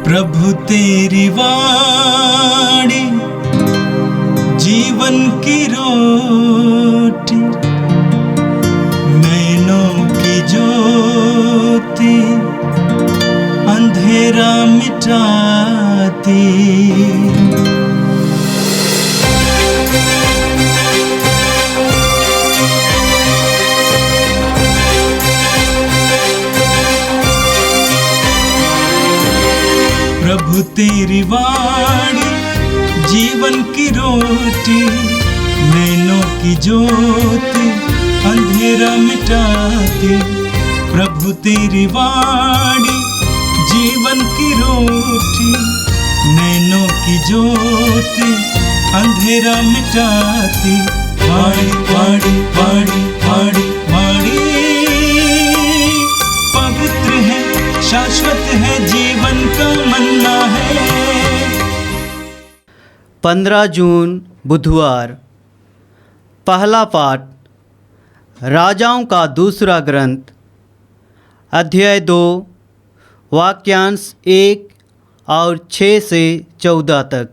प्रभु तेरी वाणी जीवन की रोटी, नैनों की ज्योति अंधेरा मिटाती। प्रभु तेरी वाणी जीवन की रोटी, नैनों की ज्योति अंधेरा मिटाती। प्रभु तेरी वाणी जीवन की रोटी, नैनों की ज्योति अंधेरा मिटाती। वाणी वाणी वाणी वाणी वाणी पवित्र है, शाश्वत है, जीवन का मन्ना है। 15 जून बुधवार। पहला पाठ राजाओं का दूसरा ग्रंथ, अध्याय 2, वाक्यांश 1 और 6 से 14 तक।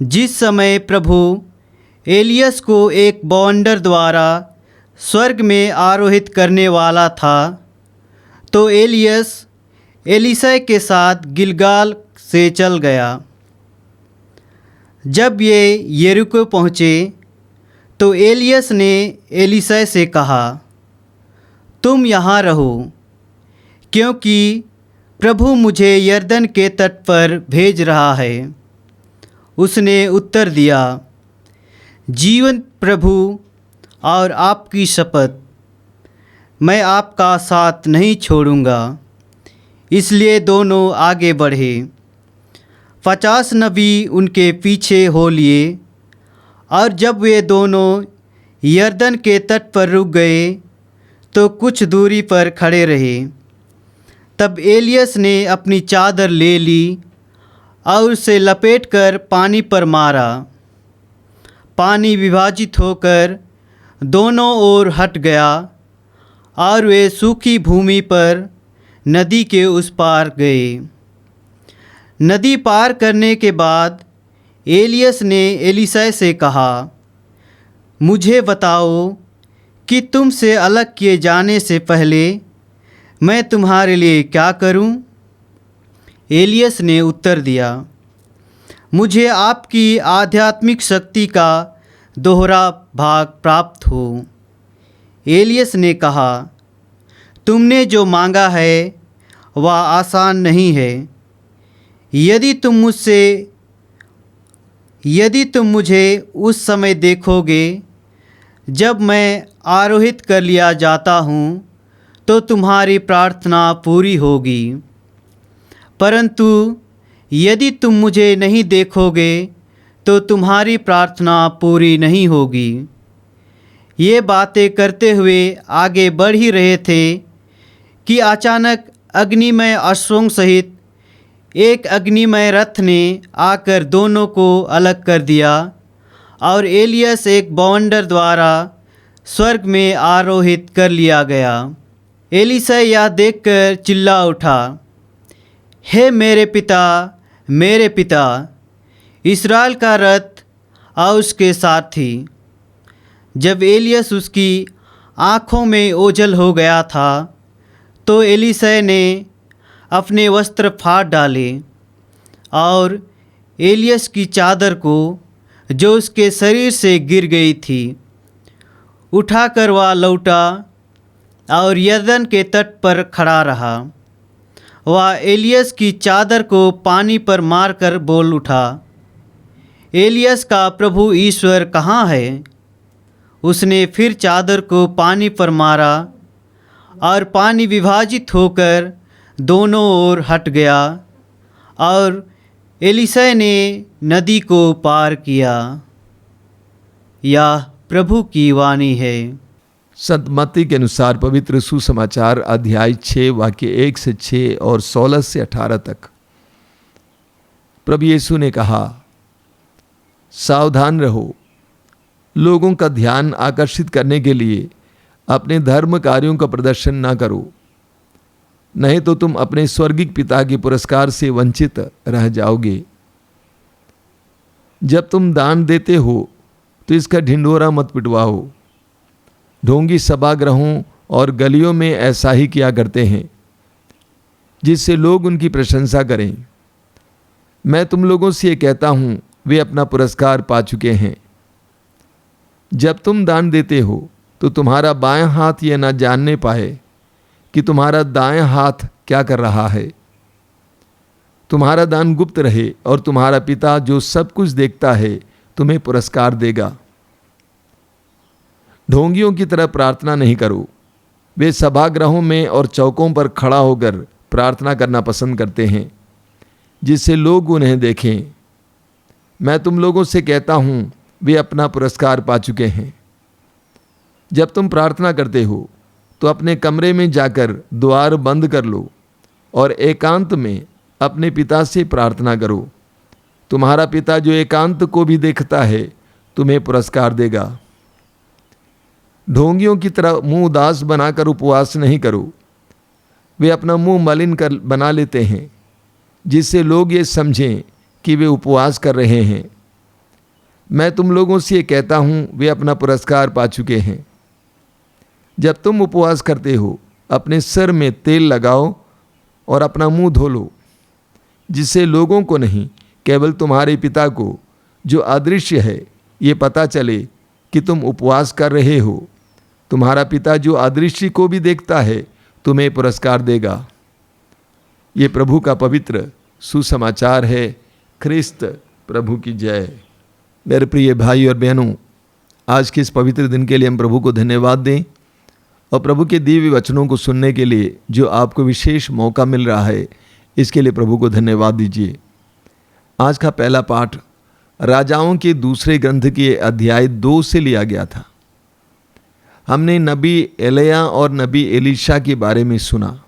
जिस समय प्रभु एलियस को एक बवंडर द्वारा स्वर्ग में आरोहित करने वाला था, तो एलियस एलीशा के साथ गिलगाल से चल गया। जब ये यरीको पहुँचे तो एलियस ने एलीशा से कहा, तुम यहाँ रहो, क्योंकि प्रभु मुझे यरदन के तट पर भेज रहा है। उसने उत्तर दिया, जीवंत प्रभु और आपकी शपथ, मैं आपका साथ नहीं छोड़ूंगा। इसलिए दोनों आगे बढ़े। 50 नबी उनके पीछे हो लिए, और जब वे दोनों यरदन के तट पर रुक गए तो कुछ दूरी पर खड़े रहे। तब एलियस ने अपनी चादर ले ली और उसे लपेटकर पानी पर मारा। पानी विभाजित होकर दोनों ओर हट गया और वे सूखी भूमि पर नदी के उस पार गए। नदी पार करने के बाद एलियस ने एलीशा से कहा, मुझे बताओ कि तुमसे अलग किए जाने से पहले मैं तुम्हारे लिए क्या करूं? एलियस ने उत्तर दिया, मुझे आपकी आध्यात्मिक शक्ति का दोहरा भाग प्राप्त हो। एलियस ने कहा, तुमने जो मांगा है वह आसान नहीं है। यदि तुम मुझे उस समय देखोगे जब मैं आरोहित कर लिया जाता हूँ, तो तुम्हारी प्रार्थना पूरी होगी। परंतु यदि तुम मुझे नहीं देखोगे तो तुम्हारी प्रार्थना पूरी नहीं होगी। ये बातें करते हुए आगे बढ़ ही रहे थे कि अचानक अग्निमय अश्वों सहित एक अग्निमय रथ ने आकर दोनों को अलग कर दिया, और एलियस एक बवंडर द्वारा स्वर्ग में आरोहित कर लिया गया। एलीशा यह देखकर चिल्ला उठा, हे मेरे पिता, इस्राएल का रथ और उसके साथी। जब एलियस उसकी आँखों में ओझल हो गया था, तो एलीशा ने अपने वस्त्र फाड़ डाले और एलियस की चादर को, जो उसके शरीर से गिर गई थी, उठाकर वह लौटा और यरदन के तट पर खड़ा रहा। वह एलियस की चादर को पानी पर मारकर बोल उठा, एलियस का प्रभु ईश्वर कहाँ है? उसने फिर चादर को पानी पर मारा और पानी विभाजित होकर दोनों ओर हट गया, और एलीशा ने नदी को पार किया। यह प्रभु की वाणी है। संत मत्ती के अनुसार पवित्र सुसमाचार अध्याय 6 वाक्य 1 से 6 और 16 से 18 तक। प्रभु यीशु ने कहा, सावधान रहो, लोगों का ध्यान आकर्षित करने के लिए अपने धर्म कार्यों का प्रदर्शन ना करो। नहीं तो तुम अपने स्वर्गिक पिता के पुरस्कार से वंचित रह जाओगे। जब तुम दान देते हो तो इसका ढिंढोरा मत पिटवाओ। ढोंगी सभागृहों और गलियों में ऐसा ही किया करते हैं, जिससे लोग उनकी प्रशंसा करें। मैं तुम लोगों से ये कहता हूं, वे अपना पुरस्कार पा चुके हैं। जब तुम दान देते हो तो तुम्हारा बायां हाथ ये न जानने पाए कि तुम्हारा दायां हाथ क्या कर रहा है। तुम्हारा दान गुप्त रहे और तुम्हारा पिता जो सब कुछ देखता है तुम्हें पुरस्कार देगा। ढोंगियों की तरह प्रार्थना नहीं करो। वे सभागृहों में और चौकों पर खड़ा होकर प्रार्थना करना पसंद करते हैं, जिससे लोग उन्हें देखें। मैं तुम लोगों से कहता हूं, वे अपना पुरस्कार पा चुके हैं। जब तुम प्रार्थना करते हो तो अपने कमरे में जाकर द्वार बंद कर लो और एकांत में अपने पिता से प्रार्थना करो। तुम्हारा पिता जो एकांत को भी देखता है तुम्हें पुरस्कार देगा। ढोंगियों की तरह मुंह उदास बनाकर उपवास नहीं करो। वे अपना मुंह मलिन कर बना लेते हैं, जिससे लोग ये समझें कि वे उपवास कर रहे हैं। मैं तुम लोगों से ये कहता हूं, वे अपना पुरस्कार पा चुके हैं। जब तुम उपवास करते हो अपने सिर में तेल लगाओ और अपना मुंह धो लो, जिससे लोगों को नहीं केवल तुम्हारे पिता को जो अदृश्य है ये पता चले कि तुम उपवास कर रहे हो। तुम्हारा पिता जो अदृश्य को भी देखता है तुम्हें पुरस्कार देगा। ये प्रभु का पवित्र सुसमाचार है। ख्रिस्त प्रभु की जय। मेरे प्रिय भाई और बहनों, आज के इस पवित्र दिन के लिए हम प्रभु को धन्यवाद दें और प्रभु के दिव्य वचनों को सुनने के लिए जो आपको विशेष मौका मिल रहा है, इसके लिए प्रभु को धन्यवाद दीजिए। आज का पहला पाठ राजाओं के दूसरे ग्रंथ के अध्याय 2 से लिया गया था। हमने नबी एलिया और नबी एलीशा के बारे में सुना।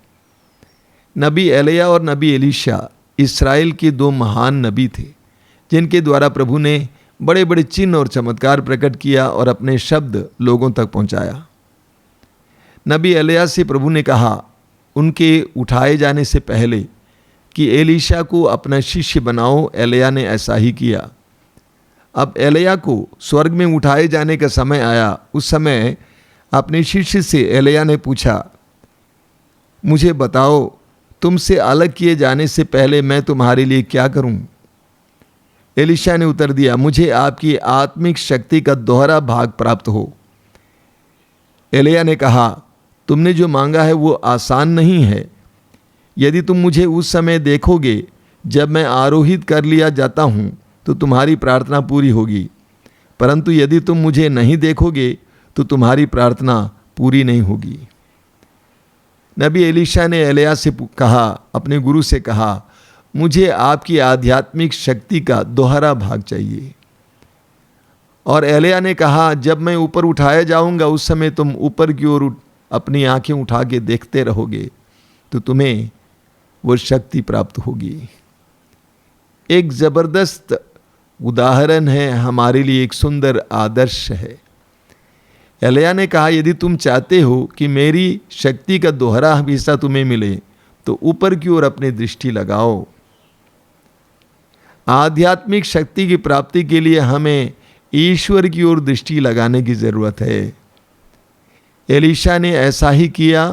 नबी एलिया और नबी एलीशा इस्राएल के 2 महान नबी थे, जिनके द्वारा प्रभु ने बड़े बड़े चिन्ह और चमत्कार प्रकट किया और अपने शब्द लोगों तक पहुंचाया। नबी एलिया से प्रभु ने कहा उनके उठाए जाने से पहले कि एलीशा को अपना शिष्य बनाओ। एलिया ने ऐसा ही किया। अब एलिया को स्वर्ग में उठाए जाने का समय आया। उस समय अपने शिष्य से एलिया ने पूछा, मुझे बताओ, तुमसे अलग किए जाने से पहले मैं तुम्हारे लिए क्या करूं? एलीशा ने उत्तर दिया, मुझे आपकी आत्मिक शक्ति का दोहरा भाग प्राप्त हो। एलिया ने कहा, तुमने जो मांगा है वो आसान नहीं है। यदि तुम मुझे उस समय देखोगे जब मैं आरोहित कर लिया जाता हूं तो तुम्हारी प्रार्थना पूरी होगी, परंतु यदि तुम मुझे नहीं देखोगे तो तुम्हारी प्रार्थना पूरी नहीं होगी। नबी एलीशा ने एलिया से कहा, अपने गुरु से कहा, मुझे आपकी आध्यात्मिक शक्ति का दोहरा भाग चाहिए। और एलिया ने कहा, जब मैं ऊपर उठाया जाऊंगा उस समय तुम ऊपर की ओर अपनी आंखें उठा के देखते रहोगे तो तुम्हें वो शक्ति प्राप्त होगी। एक जबरदस्त उदाहरण है, हमारे लिए एक सुंदर आदर्श है। एलिया ने कहा, यदि तुम चाहते हो कि मेरी शक्ति का दोहरा हिस्सा तुम्हें मिले तो ऊपर की ओर अपनी दृष्टि लगाओ। आध्यात्मिक शक्ति की प्राप्ति के लिए हमें ईश्वर की ओर दृष्टि लगाने की जरूरत है। एलीशा ने ऐसा ही किया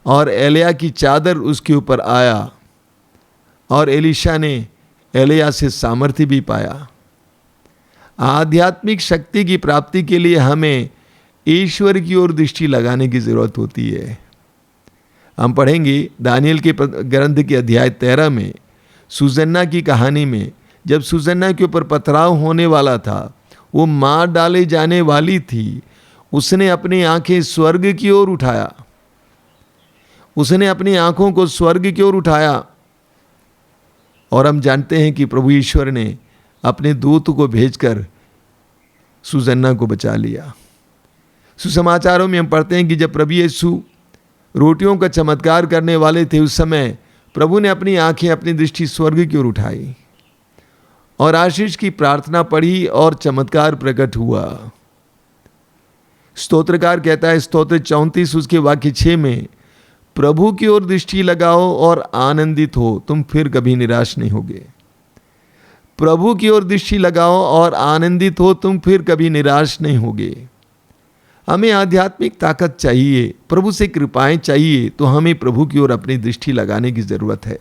और एलिया की चादर उसके ऊपर आया और एलीशा ने एलिया से सामर्थ्य भी पाया। आध्यात्मिक शक्ति की प्राप्ति के लिए हमें ईश्वर की ओर दृष्टि लगाने की जरूरत होती है। हम पढ़ेंगे दानियल के ग्रंथ के अध्याय 13 में सुसन्ना की कहानी में, जब सुसन्ना के ऊपर पथराव होने वाला था, वो मार डाले जाने वाली थी, उसने अपनी आंखें स्वर्ग की ओर उठाया। उसने अपनी आंखों को स्वर्ग की ओर उठाया और हम जानते हैं कि प्रभु ईश्वर ने अपने दूत को भेजकर सुसन्ना को बचा लिया। सुसमाचारों में हम पढ़ते हैं कि जब प्रभु यीशु रोटियों का चमत्कार करने वाले थे, उस समय प्रभु ने अपनी आंखें, अपनी दृष्टि स्वर्ग की ओर उठाई और आशीष की प्रार्थना पढ़ी और चमत्कार प्रकट हुआ। स्तोत्रकार कहता है, स्तोत्र 34 उसके वाक्य 6 में, प्रभु की ओर दृष्टि लगाओ और आनंदित हो, तुम फिर कभी निराश नहीं होगे। प्रभु की ओर दृष्टि लगाओ और आनंदित हो, तुम फिर कभी निराश नहीं होगे। हमें आध्यात्मिक ताकत चाहिए, प्रभु से कृपाएं चाहिए, तो हमें प्रभु की ओर अपनी दृष्टि लगाने की जरूरत है।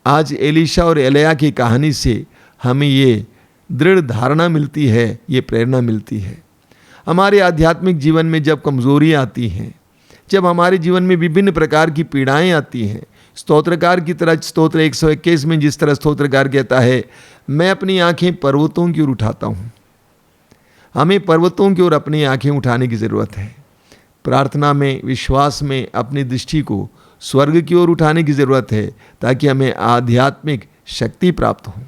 आज एलीशा और एलिया की कहानी से हमें ये दृढ़ धारणा मिलती है, ये प्रेरणा मिलती है। हमारे आध्यात्मिक जीवन में जब कमजोरियां आती हैं, जब हमारे जीवन में विभिन्न प्रकार की पीड़ाएं आती हैं, स्तोत्रकार की तरह स्तोत्र 121 में जिस तरह स्तोत्रकार कहता है, मैं अपनी आंखें पर्वतों की ओर उठाता हूँ। हमें पर्वतों की ओर अपनी आंखें उठाने की ज़रूरत है। प्रार्थना में, विश्वास में अपनी दृष्टि को स्वर्ग की ओर उठाने की ज़रूरत है, ताकि हमें आध्यात्मिक शक्ति प्राप्त हो,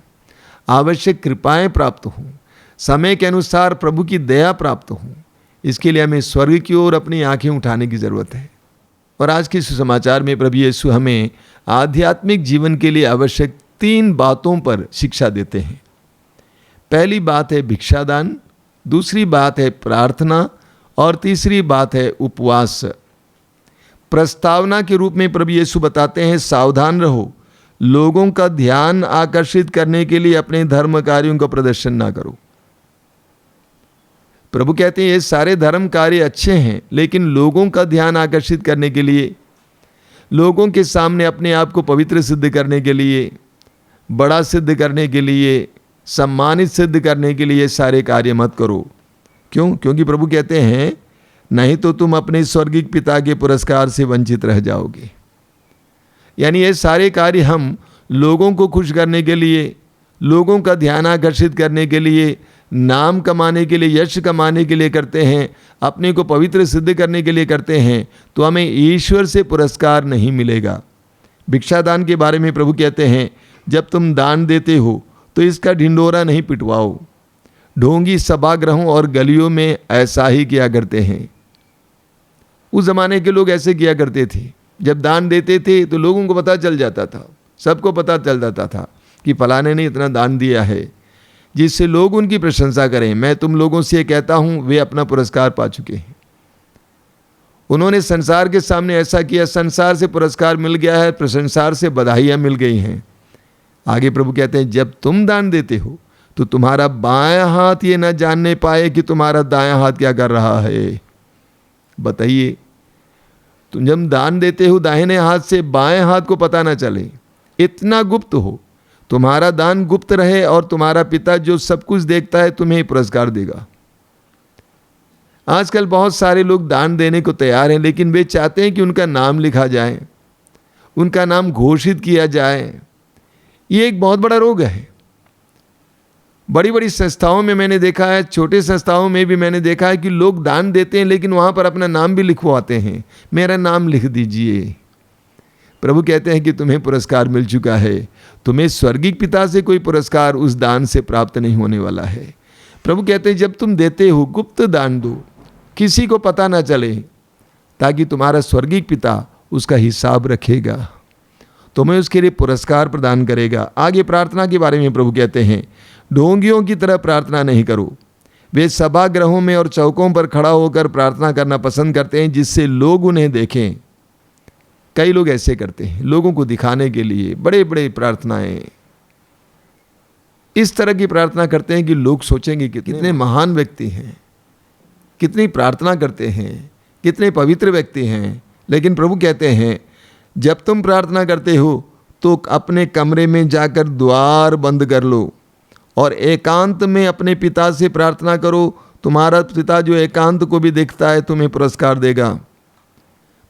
आवश्यक कृपाएं प्राप्त हों, समय के अनुसार प्रभु की दया प्राप्त हो। इसके लिए हमें स्वर्ग की ओर अपनी आंखें उठाने की ज़रूरत है। और आज के सुसमाचार में प्रभु यीशु हमें आध्यात्मिक जीवन के लिए आवश्यक 3 बातों पर शिक्षा देते हैं। पहली बात है भिक्षादान, दूसरी बात है प्रार्थना और तीसरी बात है उपवास। प्रस्तावना के रूप में प्रभु यीशु बताते हैं, सावधान रहो, लोगों का ध्यान आकर्षित करने के लिए अपने धर्म कार्यों का प्रदर्शन ना करो। प्रभु कहते हैं ये सारे धर्म कार्य अच्छे हैं, लेकिन लोगों का ध्यान आकर्षित करने के लिए, लोगों के सामने अपने आप को पवित्र सिद्ध करने के लिए, बड़ा सिद्ध करने के लिए, सम्मानित सिद्ध करने के लिए सारे कार्य मत करो। क्यों? क्योंकि प्रभु कहते हैं नहीं तो तुम अपने स्वर्गिक पिता के पुरस्कार से वंचित रह जाओगे। यानी ये सारे कार्य हम लोगों को खुश करने के लिए, लोगों का ध्यान आकर्षित करने के लिए, नाम कमाने के लिए, यश कमाने के लिए करते हैं, अपने को पवित्र सिद्ध करने के लिए करते हैं, तो हमें ईश्वर से पुरस्कार नहीं मिलेगा। भिक्षादान के बारे में प्रभु कहते हैं, जब तुम दान देते हो तो इसका ढिंढोरा नहीं पिटवाओ। ढोंगी सभागृहों और गलियों में ऐसा ही किया करते हैं। उस जमाने के लोग ऐसे किया करते थे, जब दान देते थे तो लोगों को पता चल जाता था, सबको पता चल जाता था कि फलाने ने इतना दान दिया है, जिससे लोग उनकी प्रशंसा करें। मैं तुम लोगों से कहता हूं, वे अपना पुरस्कार पा चुके हैं। उन्होंने संसार के सामने ऐसा किया, संसार से पुरस्कार मिल गया है, संसार से बधाइयां मिल गई हैं। आगे प्रभु कहते हैं, जब तुम दान देते हो तो तुम्हारा बायां हाथ ये न जानने पाए कि तुम्हारा दायां हाथ क्या कर रहा है। बताइए, तुम जब दान देते हो दाहिने हाथ से, बाएं हाथ को पता ना चले, इतना गुप्त हो, तुम्हारा दान गुप्त रहे और तुम्हारा पिता जो सब कुछ देखता है तुम्हें पुरस्कार देगा। आजकल बहुत सारे लोग दान देने को तैयार हैं, लेकिन वे चाहते हैं कि उनका नाम लिखा जाए, उनका नाम घोषित किया जाए। ये एक बहुत बड़ा रोग है। बड़ी बड़ी संस्थाओं में मैंने देखा है, छोटे संस्थाओं में भी मैंने देखा है कि लोग दान देते हैं, लेकिन वहाँ पर अपना नाम भी लिखवाते हैं, मेरा नाम लिख दीजिए। प्रभु कहते हैं कि तुम्हें पुरस्कार मिल चुका है, तुम्हें स्वर्गिक पिता से कोई पुरस्कार उस दान से प्राप्त नहीं होने वाला है। प्रभु कहते हैं जब तुम देते हो गुप्त दान दो, किसी को पता ना चले, ताकि तुम्हारा स्वर्गिक पिता उसका हिसाब रखेगा, तुम्हें उसके लिए पुरस्कार प्रदान करेगा। आगे प्रार्थना के बारे में प्रभु कहते हैं, ढोंगियों की तरह प्रार्थना नहीं करो। वे सभागृहों में और चौकों पर खड़ा होकर प्रार्थना करना पसंद करते हैं, जिससे लोग उन्हें देखें। कई लोग ऐसे करते हैं, लोगों को दिखाने के लिए बड़े बड़े प्रार्थनाएं, इस तरह की प्रार्थना करते हैं कि लोग सोचेंगे कि कितने महान व्यक्ति हैं, कितनी प्रार्थना करते हैं, कितने पवित्र व्यक्ति हैं। लेकिन प्रभु कहते हैं जब तुम प्रार्थना करते हो तो अपने कमरे में जाकर द्वार बंद कर लो और एकांत में अपने पिता से प्रार्थना करो। तुम्हारा पिता जो एकांत को भी देखता है तुम्हें पुरस्कार देगा।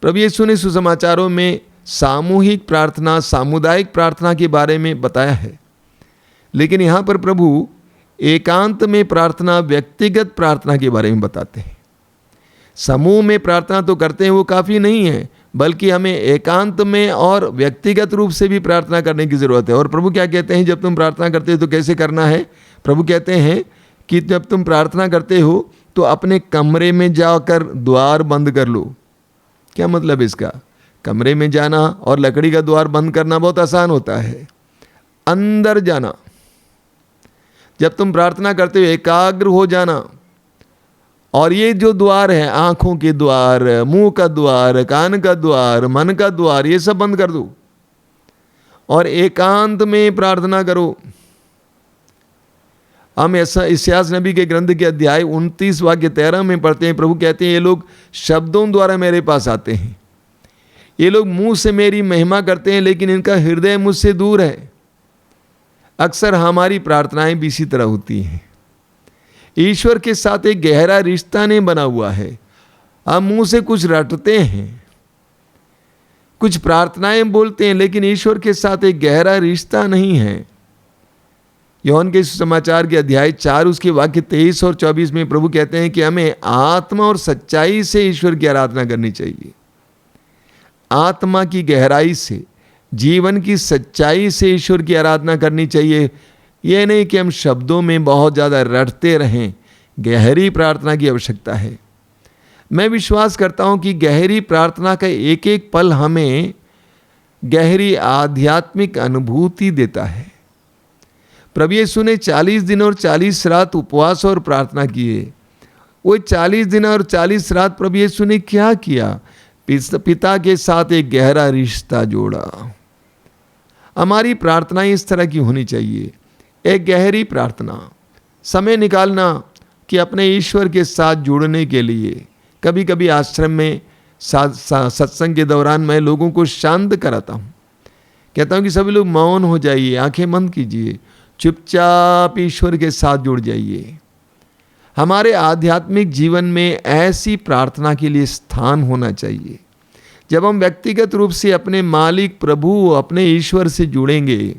प्रभु यीशु ने सुसमाचारों में सामूहिक प्रार्थना, सामुदायिक प्रार्थना के बारे में बताया है, लेकिन यहाँ पर प्रभु एकांत में प्रार्थना, व्यक्तिगत प्रार्थना के बारे में बताते हैं। समूह में प्रार्थना तो करते हैं, वो काफ़ी नहीं है, बल्कि हमें एकांत में और व्यक्तिगत रूप से भी प्रार्थना करने की ज़रूरत है। और प्रभु क्या कहते हैं, जब तुम प्रार्थना करते हो तो कैसे करना है? प्रभु कहते हैं कि जब तुम प्रार्थना करते हो तो अपने कमरे में जाकर द्वार बंद कर लो। क्या मतलब इसका? कमरे में जाना और लकड़ी का द्वार बंद करना बहुत आसान होता है। अंदर जाना, जब तुम प्रार्थना करते हो एकाग्र हो जाना और ये जो द्वार है, आंखों के द्वार, मुंह का द्वार, कान का द्वार, मन का द्वार, ये सब बंद कर दो और एकांत में प्रार्थना करो। हम ऐसा इस्यास नबी के ग्रंथ के अध्याय 29 वाक्य 13 में पढ़ते हैं, प्रभु कहते हैं ये लोग शब्दों द्वारा मेरे पास आते हैं, ये लोग मुंह से मेरी महिमा करते हैं, लेकिन इनका हृदय मुझसे दूर है। अक्सर हमारी प्रार्थनाएं भी इसी तरह होती हैं। ईश्वर के साथ एक गहरा रिश्ता नहीं बना हुआ है। हम मुंह से कुछ रटते हैं, कुछ प्रार्थनाएं बोलते हैं, लेकिन ईश्वर के साथ एक गहरा रिश्ता नहीं है। यूहन्ना के सुसमाचार के अध्याय 4 उसके वाक्य 23 और 24 में प्रभु कहते हैं कि हमें आत्मा और सच्चाई से ईश्वर की आराधना करनी चाहिए। आत्मा की गहराई से, जीवन की सच्चाई से ईश्वर की आराधना करनी चाहिए। यह नहीं कि हम शब्दों में बहुत ज़्यादा रटते रहें। गहरी प्रार्थना की आवश्यकता है। मैं विश्वास करता हूं कि गहरी प्रार्थना का एक एक पल हमें गहरी आध्यात्मिक अनुभूति देता है। प्रभु यीशु ने 40 दिन और 40 रात उपवास और प्रार्थना किए। वो 40 दिन और 40 रात प्रभु यीशु ने क्या किया? पिता के साथ एक गहरा रिश्ता जोड़ा। हमारी प्रार्थनाएं इस तरह की होनी चाहिए। एक गहरी प्रार्थना, समय निकालना कि अपने ईश्वर के साथ जुड़ने के लिए। कभी कभी आश्रम में सत्संग के दौरान मैं लोगों को शांत कराता हूँ। कहता हूँ कि सभी लोग मौन हो जाइए, आंखें बंद कीजिए, चुपचाप ईश्वर के साथ जुड़ जाइए। हमारे आध्यात्मिक जीवन में ऐसी प्रार्थना के लिए स्थान होना चाहिए। जब हम व्यक्तिगत रूप से अपने मालिक प्रभु, अपने ईश्वर से जुड़ेंगे,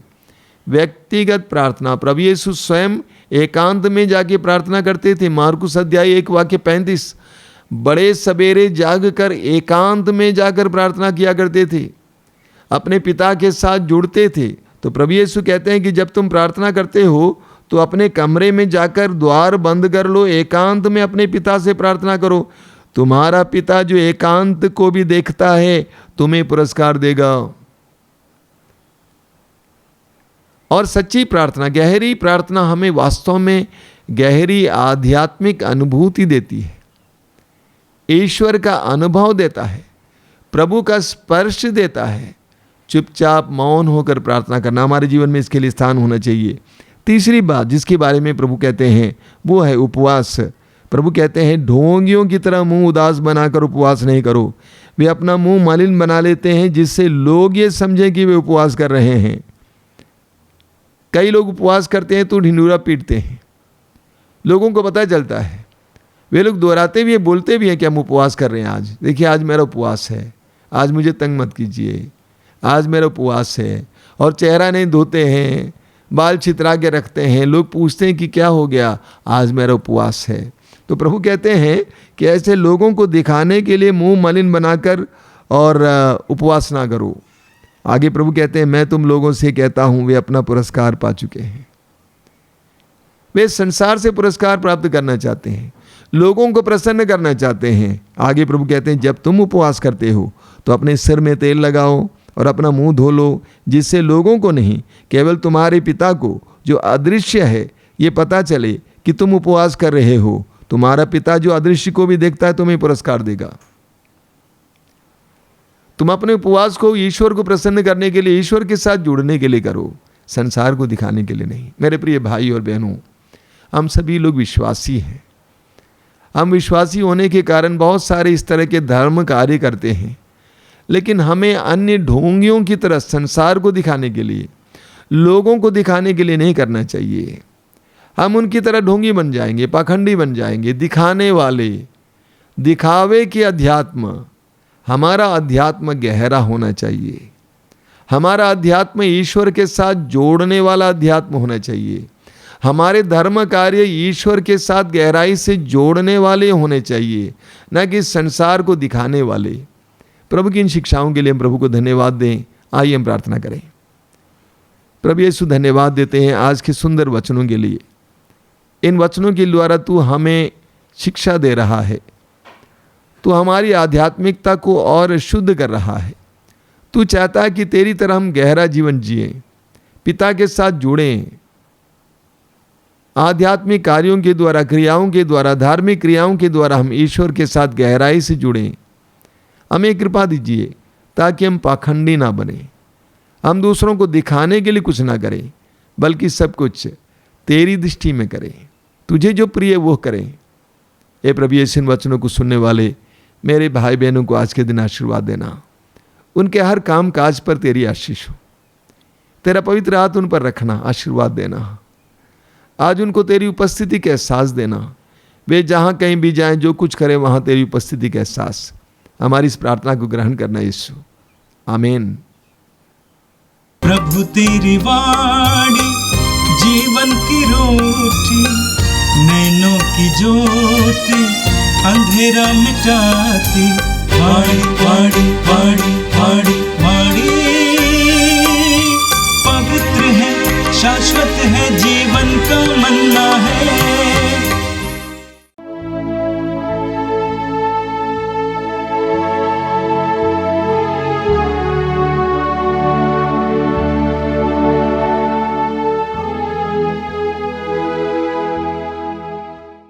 व्यक्तिगत प्रार्थना, प्रभु यीशु स्वयं एकांत में जाके प्रार्थना करते थे। मार्कुस अध्याय 1 वाक्य 35, बड़े सवेरे जागकर एकांत में जाकर प्रार्थना किया करते थे, अपने पिता के साथ जुड़ते थे। तो प्रभु यीशु कहते हैं कि जब तुम प्रार्थना करते हो तो अपने कमरे में जाकर द्वार बंद कर लो, एकांत में अपने पिता से प्रार्थना करो। तुम्हारा पिता जो एकांत को भी देखता है तुम्हें पुरस्कार देगा। और सच्ची प्रार्थना, गहरी प्रार्थना हमें वास्तव में गहरी आध्यात्मिक अनुभूति देती है, ईश्वर का अनुभव देता है, प्रभु का स्पर्श देता है। चुपचाप मौन होकर प्रार्थना करना, हमारे जीवन में इसके लिए स्थान होना चाहिए। तीसरी बात जिसके बारे में प्रभु कहते हैं वो है उपवास। प्रभु कहते हैं ढोंगियों की तरह मुंह उदास बनाकर उपवास नहीं करो। वे अपना मुंह मलिन बना लेते हैं जिससे लोग ये समझें कि वे उपवास कर रहे हैं। कई लोग उपवास करते हैं तो ढिंढूरा पीटते हैं, लोगों को पता चलता है। वे लोग दोहराते भी हैं, बोलते भी हैं कि हम उपवास कर रहे हैं। आज देखिए, आज मेरा उपवास है, आज मुझे तंग मत कीजिए, आज मेरा उपवास है। और चेहरा नहीं धोते हैं, बाल छितरा के रखते हैं। लोग पूछते हैं कि क्या हो गया? आज मेरा उपवास है। तो प्रभु कहते हैं कि ऐसे लोगों को दिखाने के लिए मुंह मलिन बनाकर और उपवास ना करो। आगे प्रभु कहते हैं मैं तुम लोगों से कहता हूं वे अपना पुरस्कार पा चुके हैं। वे संसार से पुरस्कार प्राप्त करना चाहते हैं, लोगों को प्रसन्न करना चाहते हैं। आगे प्रभु कहते हैं जब तुम उपवास करते हो तो अपने सिर में तेल लगाओ और अपना मुंह धो लो, जिससे लोगों को नहीं केवल तुम्हारे पिता को जो अदृश्य है ये पता चले कि तुम उपवास कर रहे हो। तुम्हारा पिता जो अदृश्य को भी देखता है तुम्हें पुरस्कार देगा। तुम अपने उपवास को ईश्वर को प्रसन्न करने के लिए, ईश्वर के साथ जुड़ने के लिए करो, संसार को दिखाने के लिए नहीं। मेरे प्रिय भाई और बहनों, हम सभी लोग विश्वासी हैं। हम विश्वासी होने के कारण बहुत सारे इस तरह के धर्म कार्य करते हैं, लेकिन हमें अन्य ढोंगियों की तरह संसार को दिखाने के लिए, लोगों को दिखाने के लिए नहीं करना चाहिए। हम उनकी तरह ढोंगी बन जाएंगे, पाखंडी बन जाएंगे, दिखाने वाले, दिखावे के अध्यात्म। हमारा अध्यात्म गहरा होना चाहिए। हमारा अध्यात्म ईश्वर के साथ जोड़ने वाला अध्यात्म होना चाहिए। हमारे धर्म कार्य ईश्वर के साथ गहराई से जोड़ने वाले होने चाहिए, न कि संसार को दिखाने वाले। प्रभु की इन शिक्षाओं के लिए हम प्रभु को धन्यवाद दें। आइए हम प्रार्थना करें। प्रभु यीशु, धन्यवाद देते हैं आज के सुंदर वचनों के लिए। इन वचनों के द्वारा तू हमें शिक्षा दे रहा है, तू हमारी आध्यात्मिकता को और शुद्ध कर रहा है। तू चाहता है कि तेरी तरह हम गहरा जीवन जिए, पिता के साथ जुड़ें, आध्यात्मिक कार्यों के द्वारा, क्रियाओं के द्वारा, धार्मिक क्रियाओं के द्वारा हम ईश्वर के साथ गहराई से जुड़ें। हमें कृपा दीजिए ताकि हम पाखंडी ना बने, हम दूसरों को दिखाने के लिए कुछ ना करें, बल्कि सब कुछ तेरी दृष्टि में करें, तुझे जो प्रिय वो करें। ए प्रभु, यीशु इन वचनों को सुनने वाले मेरे भाई बहनों को आज के दिन आशीर्वाद देना, उनके हर काम काज पर तेरी आशीष हो, तेरा पवित्र हाथ उन पर रखना, आशीर्वाद देना। आज उनको तेरी उपस्थिति का एहसास देना, वे जहाँ कहीं भी जाएं, जो कुछ करें वहाँ तेरी उपस्थिति का एहसास। हमारी इस प्रार्थना को ग्रहण करना यीशु, आमीन। प्रभु तेरी वाणी जीवन की रोटी, नैनों की ज्योति अंधेरा मिटाती। वाणी वाणी वाणी वाणी